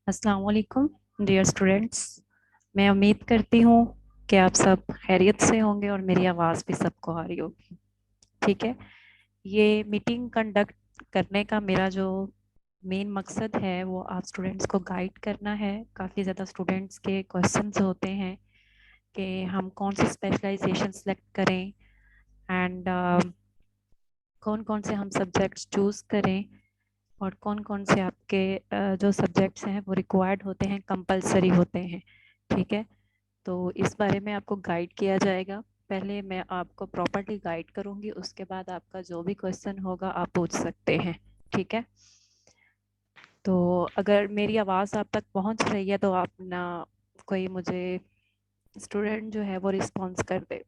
अस्सलाम वालेकुम dear students. मैं उम्मीद करती हूँ कि आप सब खैरियत से होंगे और मेरी आवाज़ भी सबको आ रही होगी। ठीक है। ये मीटिंग कंडक्ट करने का मेरा जो मेन मकसद है वो आप स्टूडेंट्स को गाइड करना है। काफ़ी ज़्यादा स्टूडेंट्स के क्वेश्चंस होते हैं कि हम कौन सी स्पेशलाइजेशन सेलेक्ट करें एंड कौन कौन से हम सब्जेक्ट्स चूज़ करें और कौन कौन से आपके जो सब्जेक्ट्स हैं वो रिक्वायर्ड होते हैं, कंपलसरी होते हैं। ठीक है। तो इस बारे में आपको गाइड किया जाएगा। पहले मैं आपको प्रॉपर्ली गाइड करूंगी, उसके बाद आपका जो भी क्वेश्चन होगा आप पूछ सकते हैं। ठीक है। तो अगर मेरी आवाज़ आप तक पहुंच रही है तो आप ना कोई मुझे स्टूडेंट जो है वो रिस्पॉन्स कर दे।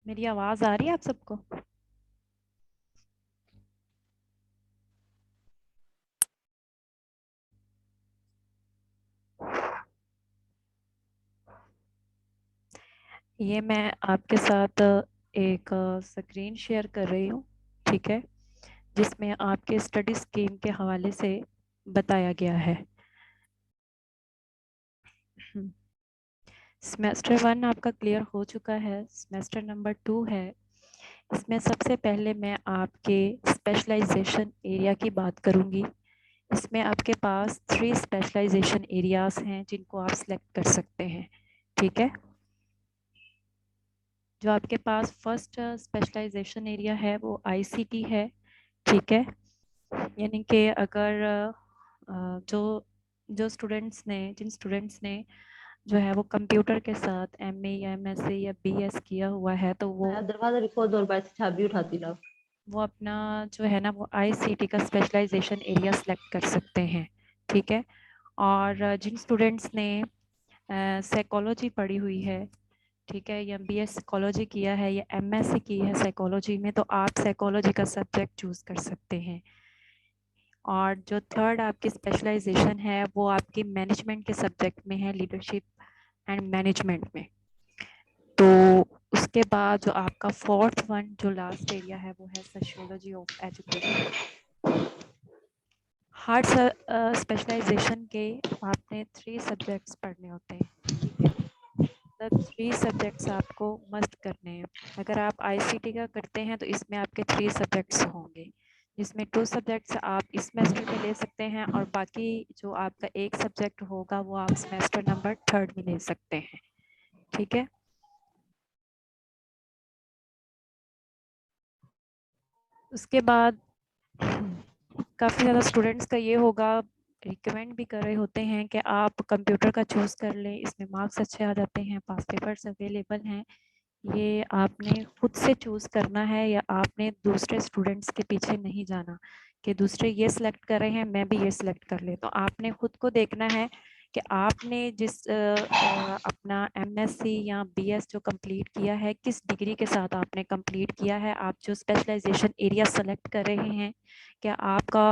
मेरी आवाज़ आ रही है आप सबको? ये मैं आपके साथ एक स्क्रीन शेयर कर रही हूँ। ठीक है। जिसमें आपके स्टडी स्कीम के हवाले से बताया गया है। सेमेस्टर 1 आपका क्लियर हो चुका है, सेमेस्टर नंबर 2 है। इसमें सबसे पहले मैं आपके स्पेशलाइजेशन एरिया की बात करूंगी। इसमें आपके पास 3 स्पेशलाइजेशन एरियाज हैं जिनको आप सिलेक्ट कर सकते हैं। ठीक है। जो आपके पास फर्स्ट स्पेशलाइजेशन एरिया है वो आईसीटी है। ठीक है। यानी कि अगर जो जो स्टूडेंट्स ने जिन स्टूडेंट्स ने जो है वो कंप्यूटर के साथ एमए या एमएससी या बीएस किया हुआ है तो दरवाजा खोल दो और बाहर से चाबी उठाती लाओ। वो अपना जो है ना वो आईसीटी का स्पेशलाइजेशन एरिया सेलेक्ट कर सकते हैं। ठीक है। और जिन स्टूडेंट्स ने साइकोलॉजी पढ़ी हुई है, ठीक है, या बीएस साइकोलॉजी किया है या एमएससी की है साइकोलॉजी में, तो आप साइकोलॉजी का सब्जेक्ट चूज कर सकते हैं। और जो थर्ड आपकी स्पेशलाइजेशन है वो आपकी मैनेजमेंट के सब्जेक्ट में है, लीडरशिप एंड मैनेजमेंट में। तो उसके बाद जो आपका फोर्थ वन जो लास्ट एरिया है वो है सोशियोलॉजी ऑफ एजुकेशन। हर स्पेशलाइजेशन के आपने 3 सब्जेक्ट्स पढ़ने होते हैं। ठीक है। तब 3 सब्जेक्ट्स आपको मस्ट करने हैं। अगर आप आईसीटी का करते हैं तो इसमें आपके 3 सब्जेक्ट्स होंगे, जिसमें 2 सब्जेक्ट्स आप इस सेमेस्टर में ले सकते हैं और बाकी जो आपका एक सब्जेक्ट होगा वो आप सेमेस्टर नंबर 3rd में ले सकते हैं। ठीक है। उसके बाद काफ़ी ज़्यादा स्टूडेंट्स का ये होगा, रिकमेंड भी कर रहे होते हैं कि आप कंप्यूटर का चूज़ कर लें, इसमें मार्क्स अच्छे आ जाते हैं, पास पेपर्स अवेलेबल हैं। ये आपने खुद से चूज़ करना है या आपने दूसरे स्टूडेंट्स के पीछे नहीं जाना कि दूसरे ये सिलेक्ट कर रहे हैं मैं भी ये सिलेक्ट कर ले। तो आपने खुद को देखना है कि आपने जिस अपना एमएससी या बीएस जो कंप्लीट किया है किस डिग्री के साथ आपने कंप्लीट किया है। आप जो स्पेशलाइजेशन एरिया सेलेक्ट कर रहे हैं क्या आपका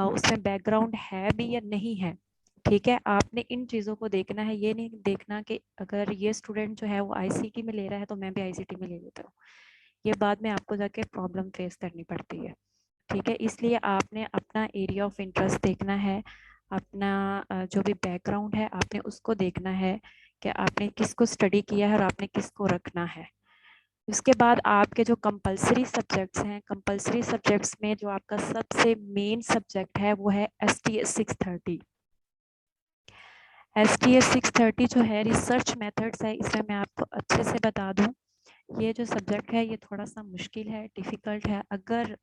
उसमें बैकग्राउंड है भी या नहीं है। ठीक है। आपने इन चीज़ों को देखना है, ये नहीं देखना कि अगर ये स्टूडेंट जो है वो आईसीटी में ले रहा है तो मैं भी आईसीटी में ले लेता हूँ। ये बाद में आपको जाके प्रॉब्लम फेस करनी पड़ती है। ठीक है। इसलिए आपने अपना एरिया ऑफ इंटरेस्ट देखना है, अपना जो भी बैकग्राउंड है आपने उसको देखना है कि आपने किसको स्टडी किया है और आपने किसको रखना है। उसके बाद आपके जो कंपलसरी सब्जेक्ट्स हैं, कंपलसरी सब्जेक्ट्स में जो आपका सबसे मेन सब्जेक्ट है वो है STS 630। STS 630 जो है रिसर्च मेथड्स है, इसमें मैं आपको अच्छे से बता दूं, ये जो सब्जेक्ट है ये थोड़ा सा मुश्किल है, डिफ़िकल्ट है। अगर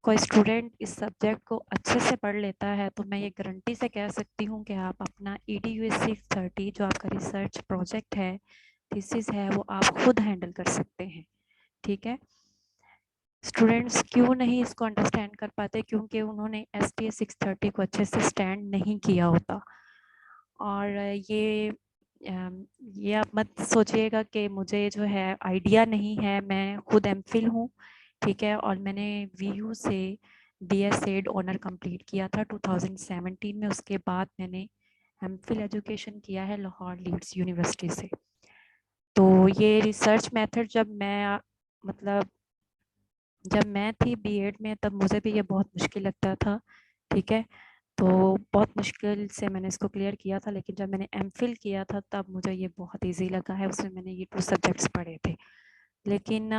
कोई स्टूडेंट इस सब्जेक्ट को अच्छे से पढ़ लेता है तो मैं ये गारंटी से कह सकती हूँ कि आप अपना EDU 630 जो आपका रिसर्च प्रोजेक्ट है, थीसिस है, वो आप खुद हैंडल कर सकते हैं। ठीक है। स्टूडेंट्स क्यों नहीं इसको अंडरस्टैंड कर पाते, क्योंकि उन्होंने STS 630 को अच्छे से स्टैंड नहीं किया होता। और ये आप मत सोचिएगा कि मुझे जो है आइडिया नहीं है, मैं खुद एमफिल हूँ। ठीक है। और मैंने VU से BS एड ऑनर कंप्लीट किया था 2017 में। उसके बाद मैंने एमफिल एजुकेशन किया है लाहौर लीड्स यूनिवर्सिटी से। तो ये रिसर्च मेथड जब मैं मतलब जब मैं थी बीएड में तब मुझे भी ये बहुत मुश्किल लगता था, ठीक है। तो बहुत मुश्किल से मैंने इसको क्लियर किया था, लेकिन जब मैंने एमफिल किया था तब मुझे ये बहुत ईजी लगा है। उसमें मैंने ये 2 सब्जेक्ट्स पढ़े थे। लेकिन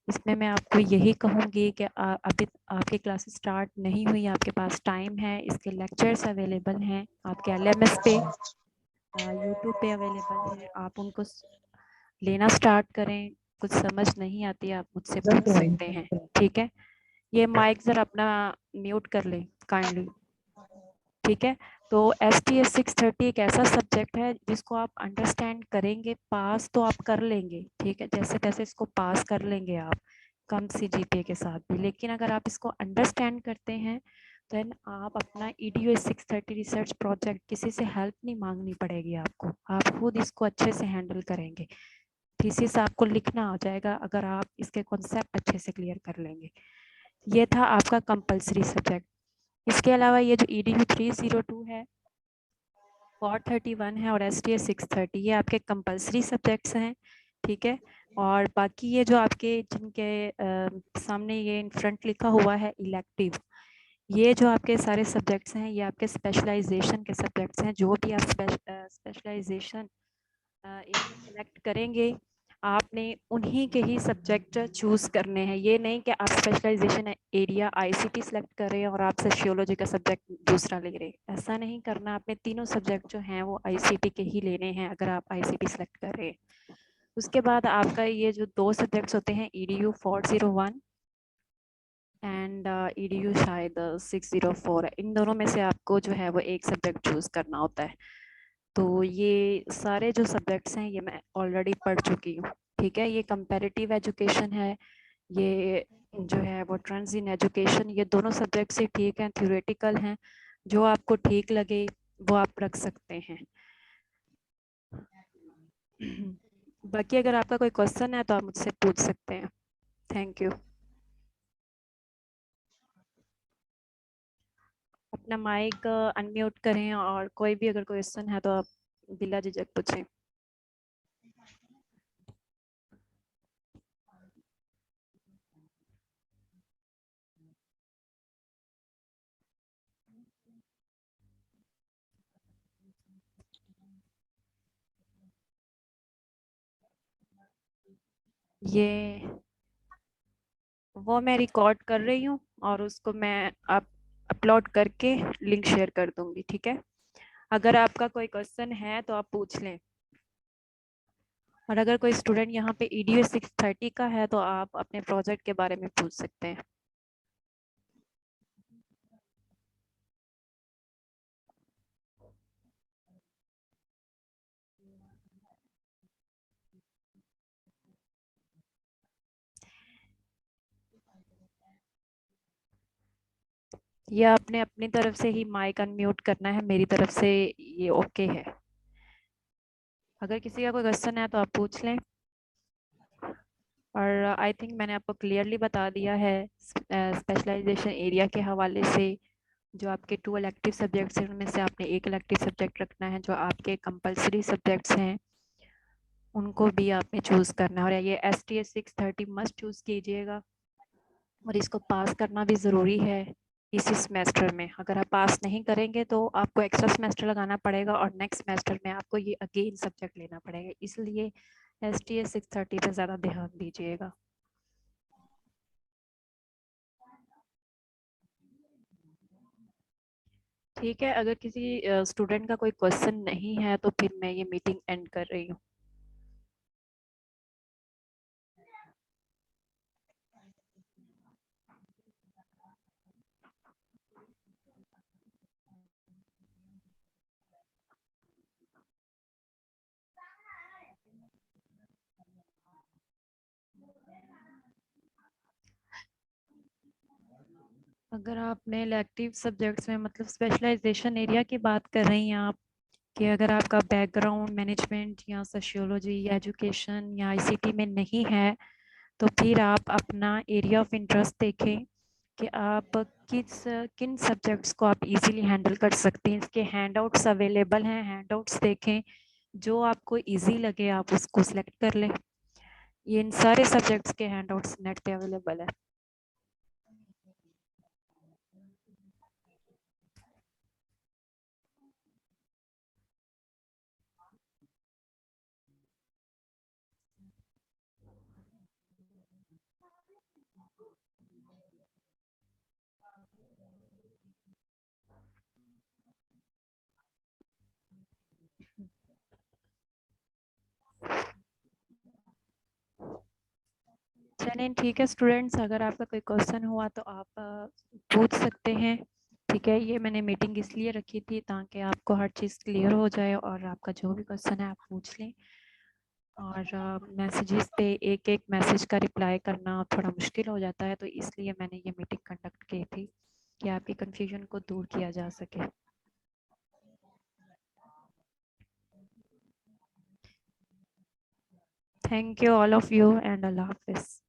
इसमें मैं आपको यही कहूँगी कि अभी आपकी क्लासेस स्टार्ट नहीं हुई, आपके पास टाइम है, इसके लेक्चर्स अवेलेबल हैं आपके एलएमएस पे, यूट्यूब पे अवेलेबल हैं, आप उनको लेना स्टार्ट करें। कुछ समझ नहीं आती आप मुझसे पूछ सकते हैं, ठीक है। ये माइक ज़रा अपना म्यूट कर लें काइंडली, ठीक है। तो STS 630 एक ऐसा सब्जेक्ट है जिसको आप अंडरस्टैंड करेंगे, पास तो आप कर लेंगे, ठीक है, जैसे तैसे इसको पास कर लेंगे आप कम CGPA के साथ भी। लेकिन अगर आप इसको अंडरस्टैंड करते हैं देन आप अपना EDU 630 रिसर्च प्रोजेक्ट किसी से हेल्प नहीं मांगनी पड़ेगी आपको, आप खुद इसको अच्छे से हैंडल करेंगे। थीसिस आपको लिखना आ जाएगा अगर आप इसके कॉन्सेप्ट अच्छे से क्लियर कर लेंगे। ये था आपका कंपलसरी सब्जेक्ट। इसके अलावा ये जो EDU 302 है, 431 है और STS 630, ये आपके कंपलसरी सब्जेक्ट्स हैं, ठीक है। और बाकी ये जो आपके जिनके सामने ये इन फ्रंट लिखा हुआ है इलेक्टिव, ये जो आपके सारे सब्जेक्ट्स हैं ये आपके स्पेशलाइजेशन के सब्जेक्ट्स हैं। जो भी आप स्पेशलाइजेशन एरिया सेलेक्ट करेंगे आपने उन्हीं के ही सब्जेक्ट चूज़ करने हैं। ये नहीं कि आप स्पेशलाइजेशन एरिया ICT सेलेक्ट कर रहे हैं और आप सोशियोलॉजी का सब्जेक्ट दूसरा ले रहे हैं, ऐसा नहीं करना। आपने तीनों सब्जेक्ट जो हैं वो ICT के ही लेने हैं अगर आप ICT सेलेक्ट कर रहे हैं। उसके बाद आपका ये जो 2 सब्जेक्ट्स होते हैं EDU 401 एंड EDU शायद 604 है, इन दोनों में से आपको जो है वो एक सब्जेक्ट चूज़ करना होता है। तो ये सारे जो सब्जेक्ट्स हैं ये मैं ऑलरेडी पढ़ चुकी हूँ, ठीक है। ये कंपैरेटिव एजुकेशन है, ये जो है वो ट्रेंड्स इन एजुकेशन, ये दोनों सब्जेक्ट्स ही ठीक हैं, थ्योरेटिकल हैं। जो आपको ठीक लगे वो आप रख सकते हैं। बाकी अगर आपका कोई क्वेश्चन है तो आप मुझसे पूछ सकते हैं। Thank you. अपना माइक अनम्यूट करें और कोई भी अगर क्वेश्चन है तो आप बिला झिझक पूछें। ये वो मैं रिकॉर्ड कर रही हूँ और उसको मैं आप अपलोड करके लिंक शेयर कर दूंगी, ठीक है। अगर आपका कोई क्वेश्चन है तो आप पूछ लें। और अगर कोई स्टूडेंट यहाँ पे EDU 630 का है तो आप अपने प्रोजेक्ट के बारे में पूछ सकते हैं। ये आपने अपनी तरफ से ही माइक अनम्यूट करना है, मेरी तरफ से ये ओके है। अगर किसी का कोई क्वेश्चन है तो आप पूछ लें। और आई थिंक मैंने आपको क्लियरली बता दिया है स्पेशलाइजेशन एरिया के हवाले से। जो आपके 2 इलेक्टिव सब्जेक्ट्स हैं उनमें से आपने एक इलेक्टिव सब्जेक्ट रखना है। जो आपके कंपलसरी सब्जेक्ट्स हैं उनको भी आपने चूज़ करना है। और ये STS 630 मस्ट चूज़ कीजिएगा और इसको पास करना भी ज़रूरी है इसी सेमेस्टर में। अगर आप पास नहीं करेंगे तो आपको एक्स्ट्रा सेमेस्टर लगाना पड़ेगा और नेक्स्ट सेमेस्टर में आपको ये अगेन सब्जेक्ट लेना पड़ेगा। इसलिए STS 630 पे ज़्यादा ध्यान दीजिएगा। ठीक है, अगर किसी स्टूडेंट का कोई क्वेश्चन नहीं है तो फिर मैं ये मीटिंग एंड कर रही हूँ। अगर आपने इलेक्टिव सब्जेक्ट्स में मतलब स्पेशलाइजेशन एरिया की बात कर रही हैं आप, कि अगर आपका बैकग्राउंड मैनेजमेंट या सोशियोलॉजी या एजुकेशन या ICT में नहीं है तो फिर आप अपना एरिया ऑफ इंटरेस्ट देखें कि आप किन सब्जेक्ट्स को आप इजीली हैंडल कर सकते हैं। इसके हैंडआउट्स अवेलेबल हैं, हैंडआउट्स देखें, जो आपको इजी लगे आप उसको सिलेक्ट कर लें। ये इन सारे सब्जेक्ट्स के हैंडआउट्स नेट पे अवेलेबल है। चलें ठीक है स्टूडेंट्स, अगर आपका कोई क्वेश्चन हुआ तो आप पूछ सकते हैं। ठीक है, ये मैंने मीटिंग इसलिए रखी थी ताकि आपको हर चीज़ क्लियर हो जाए और आपका जो भी क्वेश्चन है आप पूछ लें। और मैसेजेस पे एक एक मैसेज का रिप्लाई करना थोड़ा मुश्किल हो जाता है, तो इसलिए मैंने ये मीटिंग कंडक्ट की थी कि आपकी कन्फ्यूजन को दूर किया जा सके। Thank you all of you and अल्लाह हाफिज़।